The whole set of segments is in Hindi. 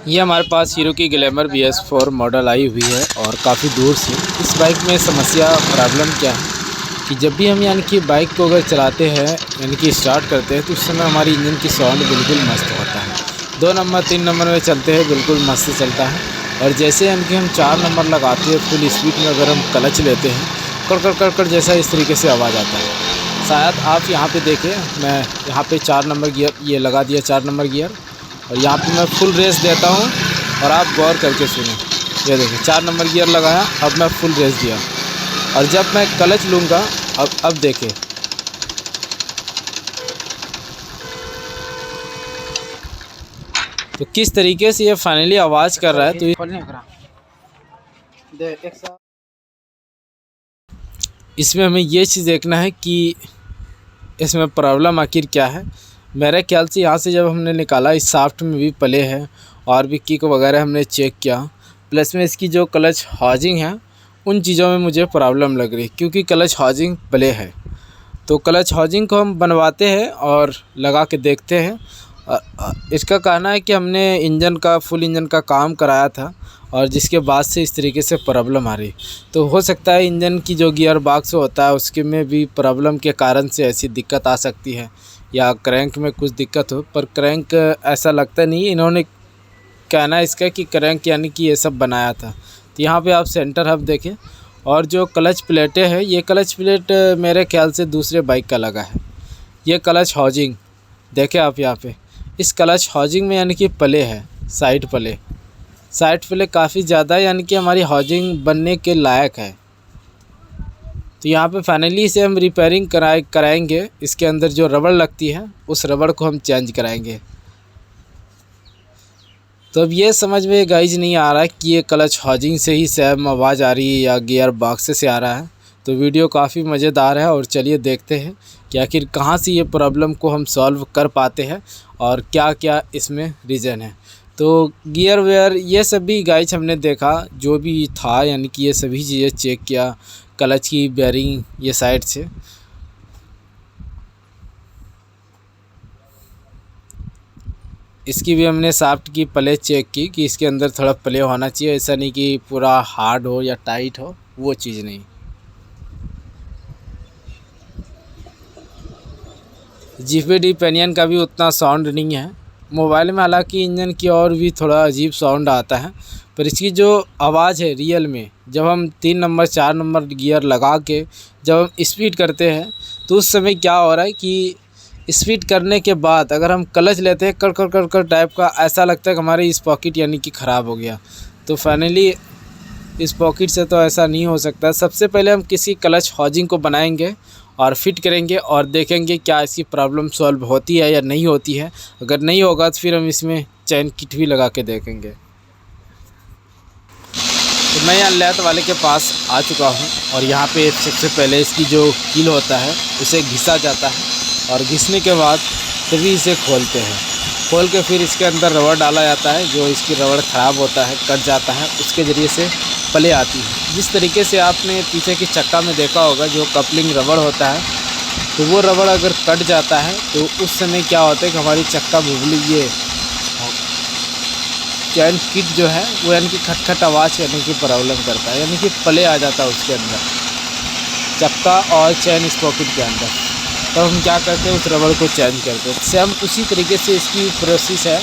ये हमारे पास हीरो की ग्लैमर BS4 मॉडल आई हुई है और काफ़ी दूर से। इस बाइक में समस्या प्रॉब्लम क्या है कि जब भी हम यानी कि बाइक को अगर चलाते हैं यानी कि स्टार्ट करते हैं तो उस समय हमारी इंजन की साउंड बिल्कुल मस्त होता है। 2 नंबर 3 नंबर में चलते हैं बिल्कुल मस्त चलता है, और जैसे यानी कि हम 4 नंबर लगाते हैं फुल स्पीड में अगर हम क्लच लेते हैं कड़ जैसा इस तरीके से आवाज़ आता है। शायद आप यहाँ पे देखें, मैं यहाँ पे 4 नंबर गियर ये लगा दिया, 4 नंबर गियर, और यहाँ पे मैं फुल रेस देता हूँ और आप गौर करके सुनो। ये देखिए 4 नंबर गियर लगाया, अब मैं फुल रेस दिया, और जब मैं क्लच लूँगा अब देखें तो किस तरीके से ये फाइनली आवाज़ कर रहा है। तो इसमें हमें ये चीज़ देखना है कि इसमें प्रॉब्लम आखिर क्या है। मेरे ख्याल से यहाँ से जब हमने निकाला इस शाफ्ट में भी पले है और भी किक वगैरह हमने चेक किया, प्लस में इसकी जो क्लच हाउसिंग है उन चीज़ों में मुझे प्रॉब्लम लग रही, क्योंकि क्लच हाउसिंग पले है। तो क्लच हाउसिंग को हम बनवाते हैं और लगा के देखते हैं। इसका कहना है कि हमने फुल इंजन का काम कराया था और जिसके बाद से इस तरीके से प्रॉब्लम आ रही। तो हो सकता है इंजन की जो गियर बॉक्स होता है उसके में भी प्रॉब्लम के कारण से ऐसी दिक्कत आ सकती है, या क्रैंक में कुछ दिक्कत हो। पर क्रैंक ऐसा लगता नहीं, इन्होंने कहना है इसका कि क्रैंक यानी कि ये सब बनाया था। तो यहाँ पे आप सेंटर हब देखें, और जो क्लच प्लेटें हैं ये क्लच प्लेट मेरे ख्याल से दूसरे बाइक का लगा है। ये क्लच हाउसिंग देखें आप यहाँ पे, इस क्लच हाउसिंग में यानी कि पले है, साइड पले काफ़ी ज़्यादा यानी कि हमारी हाउसिंग बनने के लायक है। तो यहाँ पे फाइनली इसे हम रिपेयरिंग कराएंगे। इसके अंदर जो रबड़ लगती है उस रबड़ को हम चेंज कराएंगे। तो अब ये समझ में गाइज नहीं आ रहा है कि ये क्लच हाउसिंग से ही सेम आवाज़ आ रही है या गियर बॉक्स से आ रहा है। तो वीडियो काफ़ी मज़ेदार है और चलिए देखते हैं कि आखिर कहाँ से ये प्रॉब्लम को हम सॉल्व कर पाते हैं और क्या क्या इसमें रीज़न है। तो गियर वेयर ये सब भी गाइज हमने देखा, जो भी था यानी कि ये सभी चीज़ें चेक किया, क्लच की बेयरिंग ये साइड से। इसकी भी हमने शाफ्ट की प्ले चेक की कि इसके अंदर थोड़ा प्ले होना चाहिए, ऐसा नहीं कि पूरा हार्ड हो या टाइट हो, वो चीज़ नहीं। GPD पेनियन का भी उतना साउंड नहीं है मोबाइल में, हालांकि इंजन की और भी थोड़ा अजीब साउंड आता है। पर इसकी जो आवाज़ है रियल में, जब हम 3 नंबर 4 नंबर गियर लगा के जब हम स्पीड करते हैं तो उस समय क्या हो रहा है कि स्पीड करने के बाद अगर हम क्लच लेते हैं कर टाइप का, ऐसा लगता है कि हमारी इस पॉकेट यानी कि ख़राब हो गया। तो फाइनली इस पॉकेट से तो ऐसा नहीं हो सकता। सबसे पहले हम किसी क्लच हाउसिंग को बनाएंगे और फिट करेंगे और देखेंगे क्या इसकी प्रॉब्लम सॉल्व होती है या नहीं होती है। अगर नहीं होगा तो फिर हम इसमें चैन किट भी लगा के देखेंगे। तो मैं यहाँ लैथ वाले के पास आ चुका हूँ और यहाँ पे सबसे पहले इसकी जो कील होता है उसे घिसा जाता है, और घिसने के बाद तभी इसे खोलते हैं। खोल के फिर इसके अंदर रबड़ डाला जाता है, जो इसकी रबड़ ख़राब होता है, कट जाता है, उसके ज़रिए से प्ले आती है। जिस तरीके से आपने पीछे की चक्का में देखा होगा जो कपलिंग रबड़ होता है, तो वो रबड़ अगर कट जाता है तो उस समय क्या होता है कि हमारी चक्का बुबली ये चैन किट जो है वो यानी कि खटखट आवाज़ करने की प्रॉब्लम करता है, यानी कि प्ले आ जाता है उसके अंदर चक्का और चैन स्पॉकेट के अंदर। तब हम क्या करते हैं, उस रबड़ को चेंज करते हैं। सेम उसी तरीके से इसकी प्रोसेस है।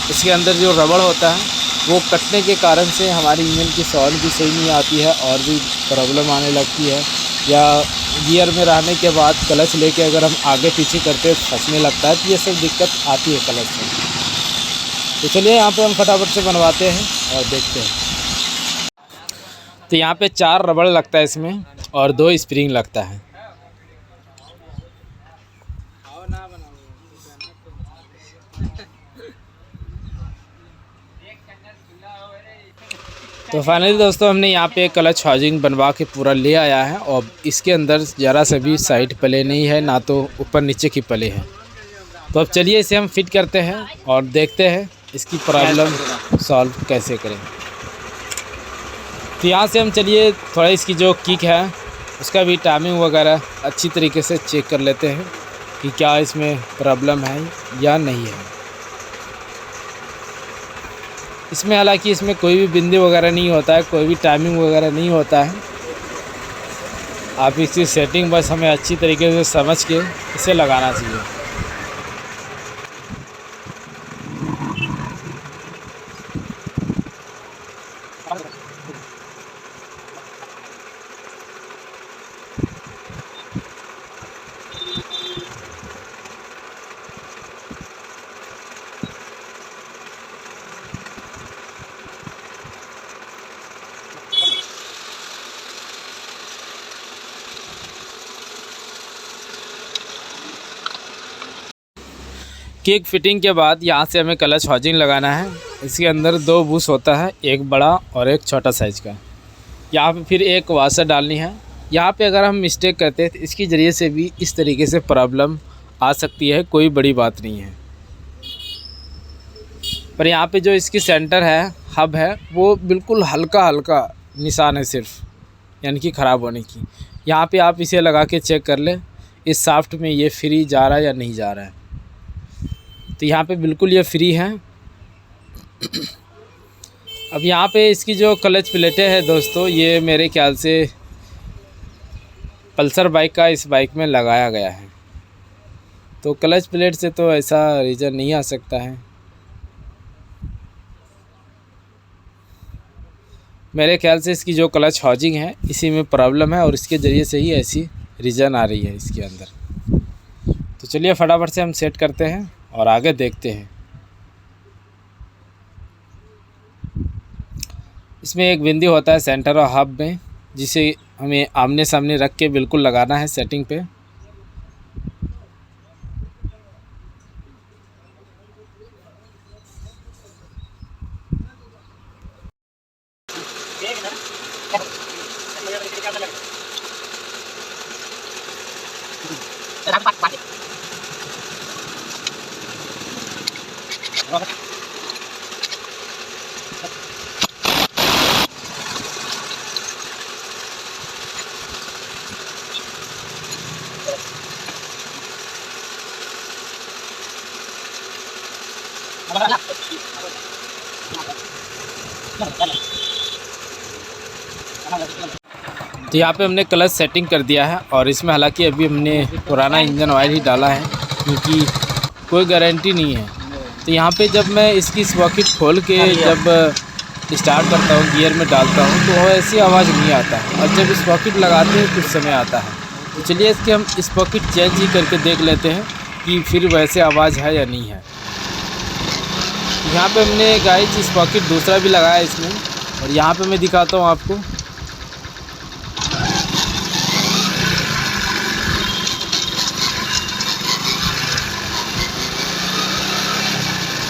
इसके अंदर जो रबड़ होता है वो कटने के कारण से हमारी इंजन की साउंड भी सही नहीं आती है और भी प्रॉब्लम आने लगती है, या गियर में रहने के बाद क्लच लेके अगर हम आगे पीछे करते फंसने लगता है। तो ये सब दिक्कत आती है क्लच से। तो चलिए यहाँ पे हम फटाफट से बनवाते हैं और देखते हैं। तो यहाँ पे 4 रबड़ लगता है इसमें और 2 स्प्रिंग लगता है। तो फाइनली दोस्तों हमने यहाँ पे क्लच हाउसिंग बनवा के पूरा ले आया है, और इसके अंदर ज़रा सा भी साइड प्ले नहीं है, ना तो ऊपर नीचे की प्ले है। तो अब चलिए इसे हम फिट करते हैं और देखते हैं इसकी प्रॉब्लम सॉल्व कैसे करें। तो यहाँ से हम चलिए थोड़ा इसकी जो किक है उसका भी टाइमिंग वगैरह अच्छी तरीके से चेक कर लेते हैं कि क्या इसमें प्रॉब्लम है या नहीं है। इसमें हालांकि इसमें कोई भी बिंदी वगैरह नहीं होता है, कोई भी टाइमिंग वगैरह नहीं होता है। आप इसकी सेटिंग बस हमें अच्छी तरीके से समझ के इसे लगाना चाहिए। किक फिटिंग के बाद यहाँ से हमें क्लच हाउसिंग लगाना है। इसके अंदर 2 बुश होता है, एक बड़ा और एक छोटा साइज़ का। यहाँ पे फिर एक वाशर डालनी है। यहाँ पे अगर हम मिस्टेक करते हैं तो इसके ज़रिए से भी इस तरीके से प्रॉब्लम आ सकती है, कोई बड़ी बात नहीं है। पर यहाँ पे जो इसकी सेंटर है, हब है, वो बिल्कुल हल्का हल्का निशान है सिर्फ, यानी कि ख़राब होने की। यहाँ पे आप इसे लगा के चेक कर लें इस शाफ्ट में ये फ्री जा रहा है या नहीं जा रहा है। तो यहाँ पे बिल्कुल ये फ्री है। अब यहाँ पे इसकी जो क्लच प्लेटें हैं दोस्तों, ये मेरे ख्याल से पल्सर बाइक का इस बाइक में लगाया गया है। तो क्लच प्लेट से तो ऐसा रीज़न नहीं आ सकता है। मेरे ख्याल से इसकी जो क्लच हाउसिंग है इसी में प्रॉब्लम है और इसके ज़रिए से ही ऐसी रीज़न आ रही है इसके अंदर। तो चलिए फटाफट से हम सेट करते हैं और आगे देखते हैं। इसमें एक बिंदी होता है सेंटर और हब में, जिसे हमें आमने सामने रख के बिल्कुल लगाना है सेटिंग पे। तो यहाँ पे हमने क्लच सेटिंग कर दिया है और इसमें हालांकि अभी हमने पुराना इंजन ऑयल ही डाला है क्योंकि कोई गारंटी नहीं है। तो यहाँ पे जब मैं इसकी स्पॉकेट खोल के जब स्टार्ट करता हूँ, गियर में डालता हूँ, तो वो ऐसी आवाज़ नहीं आता है और जब स्पॉकेट लगाते हैं कुछ समय आता है। तो चलिए इसके हम स्पॉकेट चेंज ही करके देख लेते हैं कि फिर वैसे आवाज़ है या नहीं है। यहाँ पे हमने गाइस स्पॉकेट दूसरा भी लगाया इसमें और यहाँ पे मैं दिखाता हूँ आपको।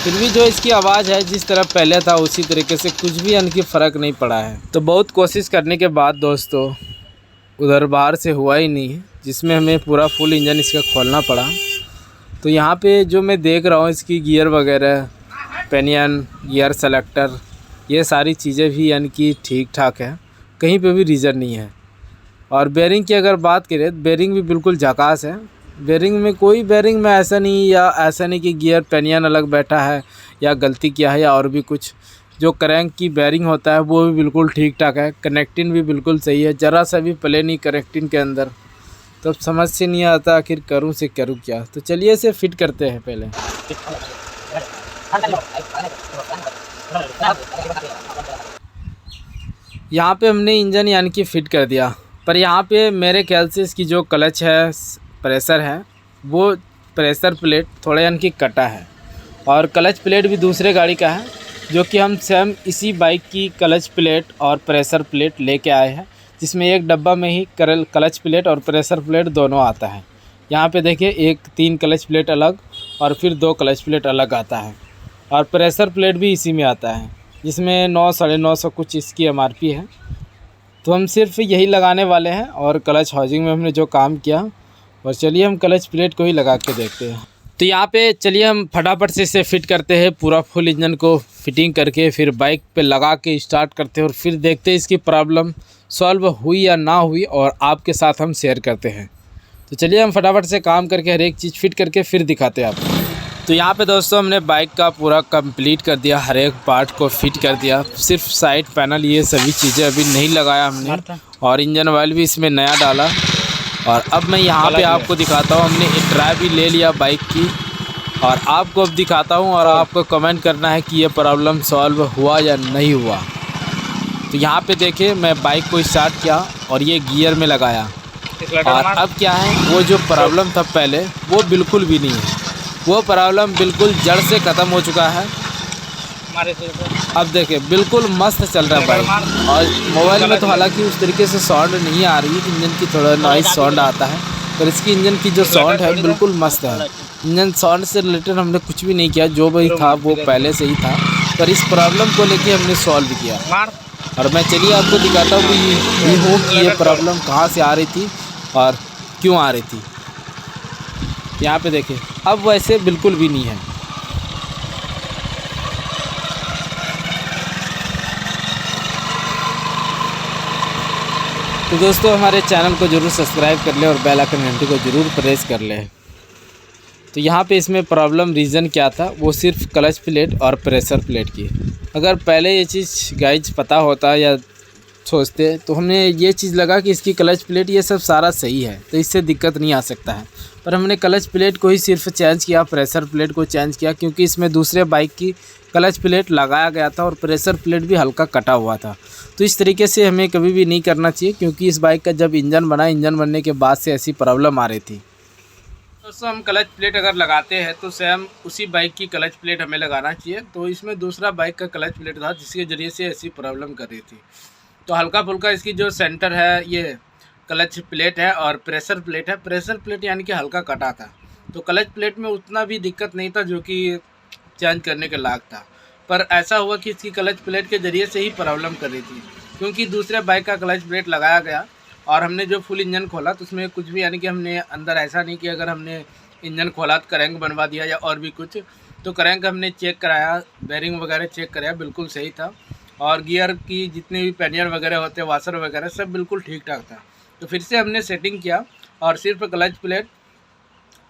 फिर भी जो इसकी आवाज़ है जिस तरह पहले था उसी तरीके से कुछ भी यानी कि फ़र्क नहीं पड़ा है। तो बहुत कोशिश करने के बाद दोस्तों उधर बाहर से हुआ ही नहीं, जिसमें हमें पूरा फुल इंजन इसका खोलना पड़ा। तो यहाँ पे जो मैं देख रहा हूँ इसकी गियर वगैरह, पेनियन, गियर सेलेक्टर, ये सारी चीज़ें भी यानी कि ठीक ठाक है, कहीं पे भी रीज़न नहीं है। और बेरिंग की अगर बात करें तो बेरिंग भी बिल्कुल झकास है। बेरिंग में कोई बेरिंग में ऐसा नहीं कि गियर पेनियन अलग बैठा है या गलती किया है या और भी कुछ। जो क्रैंक की बेरिंग होता है वो भी बिल्कुल ठीक ठाक है। कनेक्टिंग भी बिल्कुल सही है, ज़रा सा भी प्ले नहीं कनेक्टिंग के अंदर। तो समझ से नहीं आता आखिर करूँ से करूँ क्या। तो चलिए इसे फिट करते हैं पहले। यहाँ पे हमने इंजन यानी कि फ़िट कर दिया, पर यहाँ पे मेरे ख्याल से इसकी जो क्लच है, प्रेशर है, वो प्रेशर प्लेट थोड़ा यानी कि कटा है और क्लच प्लेट भी दूसरे गाड़ी का है, जो कि हम सेम इसी बाइक की क्लच प्लेट और प्रेशर प्लेट लेके आए हैं, जिसमें एक डब्बा में ही क्लच प्लेट और प्रेशर प्लेट दोनों आता है। यहाँ पे देखिए 3 क्लच प्लेट अलग और फिर 2 क्लच प्लेट अलग आता है और प्रेशर प्लेट भी इसी में आता है, जिसमें 900-950 कुछ इसकी MRP है। तो हम सिर्फ यही लगाने वाले हैं और क्लच हाउसिंग में हमने जो काम किया, और चलिए हम क्लच प्लेट को ही लगा के देखते हैं। तो यहाँ पे चलिए हम फटाफट से इसे फिट करते हैं, पूरा फुल इंजन को फिटिंग करके फिर बाइक पे लगा के स्टार्ट करते हैं और फिर देखते हैं इसकी प्रॉब्लम सॉल्व हुई या ना हुई और आपके साथ हम शेयर करते हैं। तो चलिए हम फटाफट से काम करके हर एक चीज़ फिट करके फिर दिखाते हैं आपको। तो यहाँ पे दोस्तों हमने बाइक का पूरा कंप्लीट कर दिया, हर एक पार्ट को फिट कर दिया, सिर्फ साइड पैनल ये सभी चीज़ें अभी नहीं लगाया हमने, और इंजन ऑयल भी इसमें नया डाला। और अब मैं यहाँ पे आपको दिखाता हूँ, हमने एक ट्राई भी ले लिया बाइक की, और आपको अब दिखाता हूँ, और आपको कमेंट करना है कि ये प्रॉब्लम सॉल्व हुआ या नहीं हुआ। तो यहाँ पे देखिए मैं बाइक को स्टार्ट किया और ये गियर में लगाया, और अब क्या है, वो जो प्रॉब्लम था पहले वो बिल्कुल भी नहीं है, वो प्रॉब्लम बिल्कुल जड़ से ख़त्म हो चुका है। अब देखिए बिल्कुल मस्त चल रहा है बाइक, और मोबाइल में तो हालांकि उस तरीके से साउंड नहीं आ रही है, इंजन की थोड़ा नॉइज़ साउंड आता है, पर इसकी इंजन की जो साउंड है बिल्कुल मस्त है। इंजन साउंड से रिलेटेड हमने कुछ भी नहीं किया, जो भी था वो पहले से ही था, पर इस प्रॉब्लम को लेके हमने सॉल्व किया। और मैं चलिए आपको दिखाता हूँ कि ये प्रॉब्लम कहाँ से आ रही थी और क्यों आ रही थी। यहाँ पे देखिए अब वैसे बिल्कुल भी नहीं है। तो दोस्तों हमारे चैनल को ज़रूर सब्सक्राइब कर ले और बेल आइकन घंटी को ज़रूर प्रेस कर ले। तो यहाँ पे इसमें प्रॉब्लम रीज़न क्या था, वो सिर्फ क्लच प्लेट और प्रेशर प्लेट की। अगर पहले ये चीज़ गाइज पता होता या सोचते तो हमने ये चीज़ लगा कि इसकी क्लच प्लेट ये सब सारा सही है, तो इससे दिक्कत नहीं आ सकता है, पर हमने क्लच प्लेट को ही सिर्फ चेंज किया, प्रेशर प्लेट को चेंज किया, क्योंकि इसमें दूसरे बाइक की क्लच प्लेट लगाया गया था और प्रेशर प्लेट भी हल्का कटा हुआ था। तो इस तरीके से हमें कभी भी नहीं करना चाहिए, क्योंकि इस बाइक का जब इंजन बना, इंजन बनने के बाद से ऐसी प्रॉब्लम आ रही थी। दोस्तों हम क्लच प्लेट अगर लगाते हैं तो सेम उसी बाइक की क्लच प्लेट हमें लगाना चाहिए। तो इसमें दूसरा बाइक का क्लच प्लेट था जिसके ज़रिए से ऐसी प्रॉब्लम कर रही थी। तो हल्का फुल्का इसकी जो सेंटर है ये क्लच प्लेट है और प्रेशर प्लेट है, प्रेशर प्लेट यानी कि हल्का कटा था। तो क्लच प्लेट में उतना भी दिक्कत नहीं था जो कि चेंज करने के लायक था, पर ऐसा हुआ कि इसकी क्लच प्लेट के ज़रिए से ही प्रॉब्लम कर रही थी, क्योंकि दूसरे बाइक का क्लच प्लेट लगाया गया और हमने जो फुल इंजन खोला तो उसमें कुछ भी, यानी कि हमने अंदर ऐसा नहीं कि अगर हमने इंजन खोला तो क्रैंक बनवा दिया या और भी कुछ। तो क्रैंक हमने चेक कराया, बेरिंग वगैरह चेक कराया, बिल्कुल सही था, और गियर की जितने भी पैनियर वगैरह होते हैं, वाशर वगैरह सब बिल्कुल ठीक ठाक था। तो फिर से हमने सेटिंग किया और सिर्फ क्लच प्लेट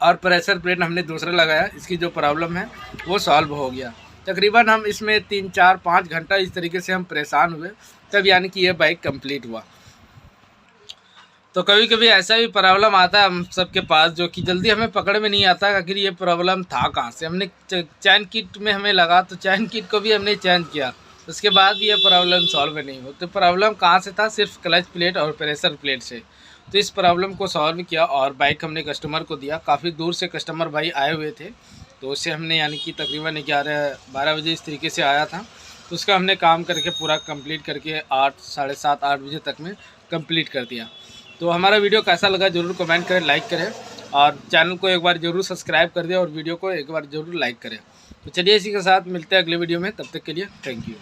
और प्रेशर प्लेट हमने दूसरा लगाया, इसकी जो प्रॉब्लम है वो सॉल्व हो गया। तकरीबन हम इसमें 3, 4, 5 घंटा इस तरीके से हम परेशान हुए, तब यानी कि ये बाइक कंप्लीट हुआ। तो कभी कभी ऐसा भी प्रॉब्लम आता है हम सबके पास, जो कि जल्दी हमें पकड़ में नहीं आता आखिर ये प्रॉब्लम था कहाँ से। हमने चैन किट में हमें लगा तो चैन किट को भी हमने चेंज किया, उसके बाद भी ये प्रॉब्लम सॉल्व नहीं हो। तो प्रॉब्लम कहाँ से था, सिर्फ क्लच प्लेट और प्रेशर प्लेट से। तो इस प्रॉब्लम को सॉल्व किया और बाइक हमने कस्टमर को दिया। काफ़ी दूर से कस्टमर भाई आए हुए थे, तो उससे हमने यानी कि तकरीबन 11-12 बजे इस तरीके से आया था। तो उसका हमने काम करके पूरा कंप्लीट करके 8, साढ़े 7, 8 बजे तक में कंप्लीट कर दिया। तो हमारा वीडियो कैसा लगा ज़रूर कमेंट करें, लाइक करें, और चैनल को एक बार ज़रूर सब्सक्राइब कर दें और वीडियो को एक बार ज़रूर लाइक करें। तो चलिए इसी के साथ मिलते हैं अगले वीडियो में, तब तक के लिए थैंक यू।